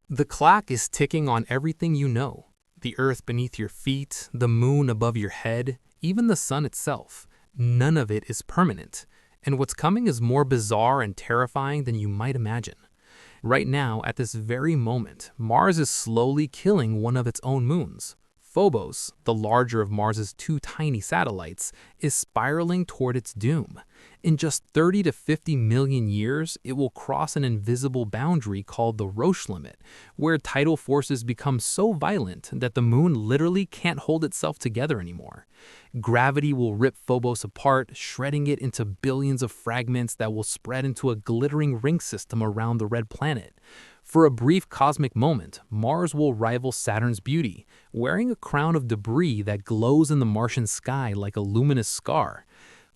The clock is ticking on everything you know. The earth beneath your feet, the moon above your head, even the sun itself. None of it is permanent. And what's coming is more bizarre and terrifying than you might imagine. Right now, at this very moment, Mars is slowly killing one of its own moons. Phobos, the larger of Mars's two tiny satellites, is spiraling toward its doom. In just 30 to 50 million years, it will cross an invisible boundary called the Roche limit, where tidal forces become so violent that the moon literally can't hold itself together anymore. Gravity will rip Phobos apart, shredding it into billions of fragments that will spread into a glittering ring system around the red planet. For a brief cosmic moment, Mars will rival Saturn's beauty, wearing a crown of debris that glows in the Martian sky like a luminous scar.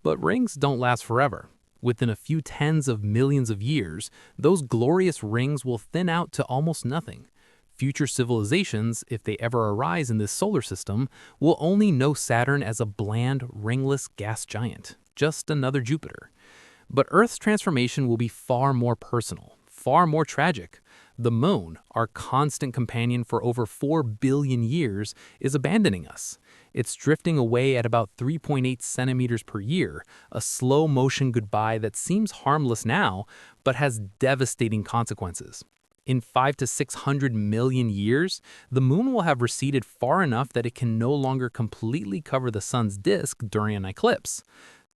But rings don't last forever. Within a few tens of millions of years, those glorious rings will thin out to almost nothing. Future civilizations, if they ever arise in this solar system, will only know Saturn as a bland, ringless gas giant, just another Jupiter. But Earth's transformation will be far more personal, far more tragic. The moon, our constant companion for over 4 billion years, is abandoning us. It's drifting away at about 3.8 centimeters per year, a slow motion goodbye that seems harmless now, but has devastating consequences. In 500 to 600 million years, the moon will have receded far enough that it can no longer completely cover the sun's disk during an eclipse.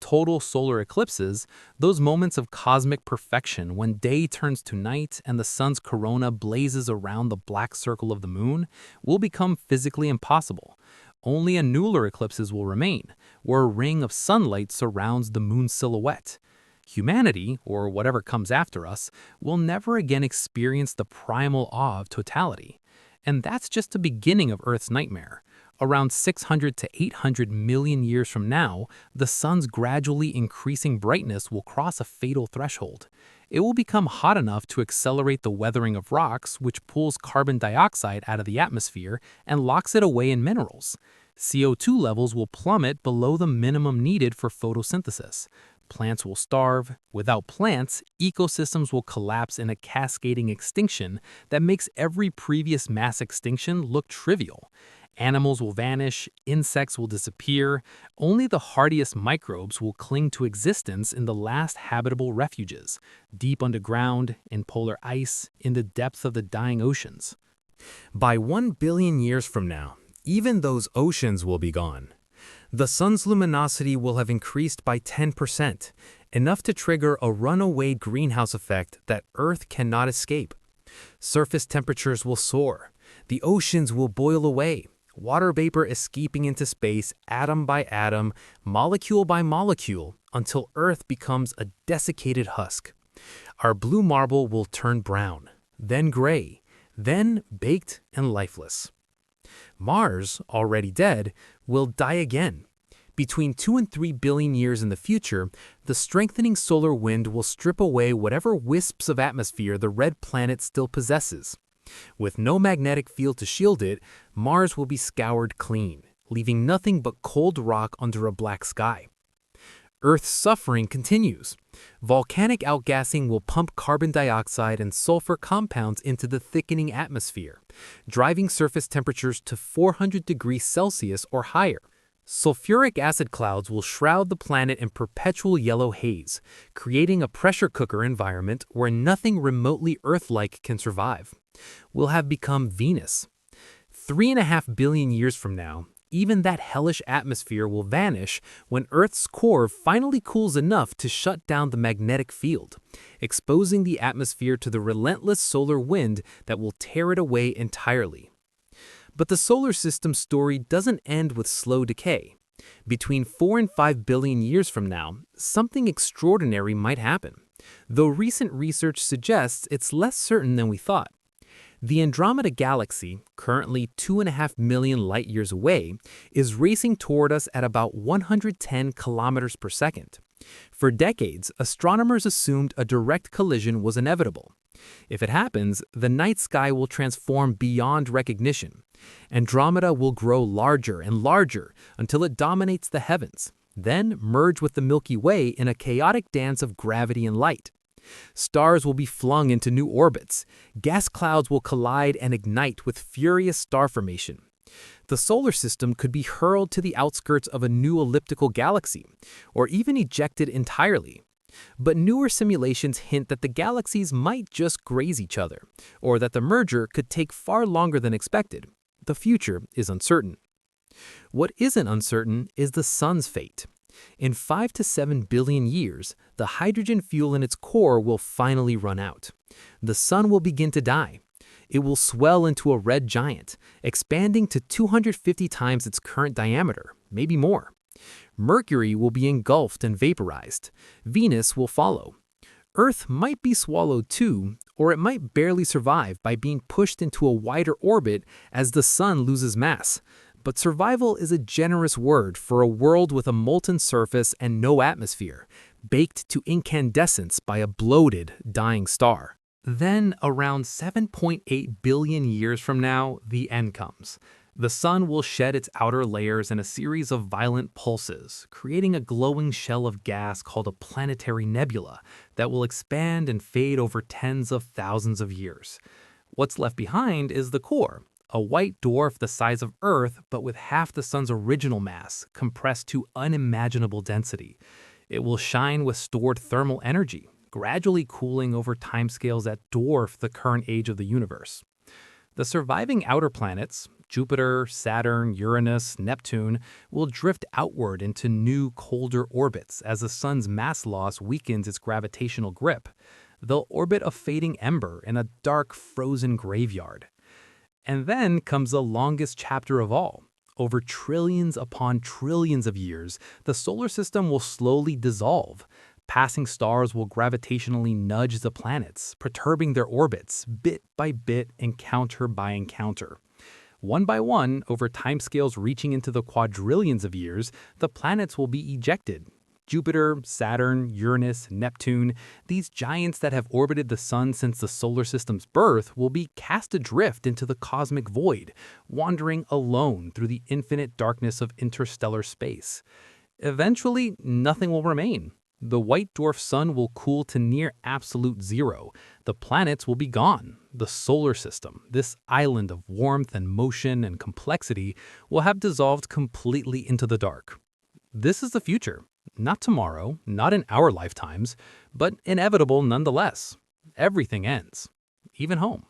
Total solar eclipses, those moments of cosmic perfection when day turns to night and the sun's corona blazes around the black circle of the moon, will become physically impossible. Only annular eclipses will remain, where a ring of sunlight surrounds the moon's silhouette. Humanity, or whatever comes after us, will never again experience the primal awe of totality. And that's just the beginning of Earth's nightmare. Around 600 to 800 million years from now, the sun's gradually increasing brightness will cross a fatal threshold. It will become hot enough to accelerate the weathering of rocks, which pulls carbon dioxide out of the atmosphere and locks it away in minerals. CO2 levels will plummet below the minimum needed for photosynthesis. Plants will starve. Without plants, ecosystems will collapse in a cascading extinction that makes every previous mass extinction look trivial. Animals will vanish, insects will disappear, only the hardiest microbes will cling to existence in the last habitable refuges, deep underground, in polar ice, in the depths of the dying oceans. By 1 billion years from now, even those oceans will be gone. The sun's luminosity will have increased by 10%, enough to trigger a runaway greenhouse effect that Earth cannot escape. Surface temperatures will soar. The oceans will boil away. Water vapor escaping into space atom by atom, molecule by molecule, until Earth becomes a desiccated husk. Our blue marble will turn brown, then gray, then baked and lifeless. Mars, already dead, will die again. Between 2 and 3 billion years in the future, the strengthening solar wind will strip away whatever wisps of atmosphere the red planet still possesses. With no magnetic field to shield it, Mars will be scoured clean, leaving nothing but cold rock under a black sky. Earth's suffering continues. Volcanic outgassing will pump carbon dioxide and sulfur compounds into the thickening atmosphere, driving surface temperatures to 400 degrees Celsius or higher. Sulfuric acid clouds will shroud the planet in perpetual yellow haze, creating a pressure cooker environment where nothing remotely Earth-like can survive. We'll have become Venus. 3.5 billion years from now, even that hellish atmosphere will vanish when Earth's core finally cools enough to shut down the magnetic field, exposing the atmosphere to the relentless solar wind that will tear it away entirely. But the solar system's story doesn't end with slow decay. Between 4 and 5 billion years from now, something extraordinary might happen, though recent research suggests it's less certain than we thought. The Andromeda galaxy, currently 2.5 million light-years away, is racing toward us at about 110 kilometers per second. For decades, astronomers assumed a direct collision was inevitable. If it happens, the night sky will transform beyond recognition. Andromeda will grow larger and larger until it dominates the heavens, then merge with the Milky Way in a chaotic dance of gravity and light. Stars will be flung into new orbits. Gas clouds will collide and ignite with furious star formation. The solar system could be hurled to the outskirts of a new elliptical galaxy, or even ejected entirely. But newer simulations hint that the galaxies might just graze each other, or that the merger could take far longer than expected. The future is uncertain. What isn't uncertain is the sun's fate. In 5 to 7 billion years, the hydrogen fuel in its core will finally run out. The sun will begin to die. It will swell into a red giant, expanding to 250 times its current diameter, maybe more. Mercury will be engulfed and vaporized. Venus will follow. Earth might be swallowed too, or it might barely survive by being pushed into a wider orbit as the sun loses mass. But survival is a generous word for a world with a molten surface and no atmosphere, baked to incandescence by a bloated, dying star. Then, around 7.8 billion years from now, the end comes. The sun will shed its outer layers in a series of violent pulses, creating a glowing shell of gas called a planetary nebula that will expand and fade over tens of thousands of years. What's left behind is the core, a white dwarf the size of Earth but with half the sun's original mass, compressed to unimaginable density. It will shine with stored thermal energy, gradually cooling over timescales that dwarf the current age of the universe. The surviving outer planets, Jupiter, Saturn, Uranus, Neptune, will drift outward into new, colder orbits as the sun's mass loss weakens its gravitational grip. They'll orbit a fading ember in a dark, frozen graveyard. And then comes the longest chapter of all. Over trillions upon trillions of years, the solar system will slowly dissolve. Passing stars will gravitationally nudge the planets, perturbing their orbits, bit by bit, encounter by encounter. One by one, over timescales reaching into the quadrillions of years, the planets will be ejected. Jupiter, Saturn, Uranus, Neptune, these giants that have orbited the sun since the solar system's birth will be cast adrift into the cosmic void, wandering alone through the infinite darkness of interstellar space. Eventually, nothing will remain. The white dwarf sun will cool to near absolute zero. The planets will be gone. The solar system, this island of warmth and motion and complexity, will have dissolved completely into the dark. This is the future. Not tomorrow, not in our lifetimes, but inevitable nonetheless. Everything ends, even home.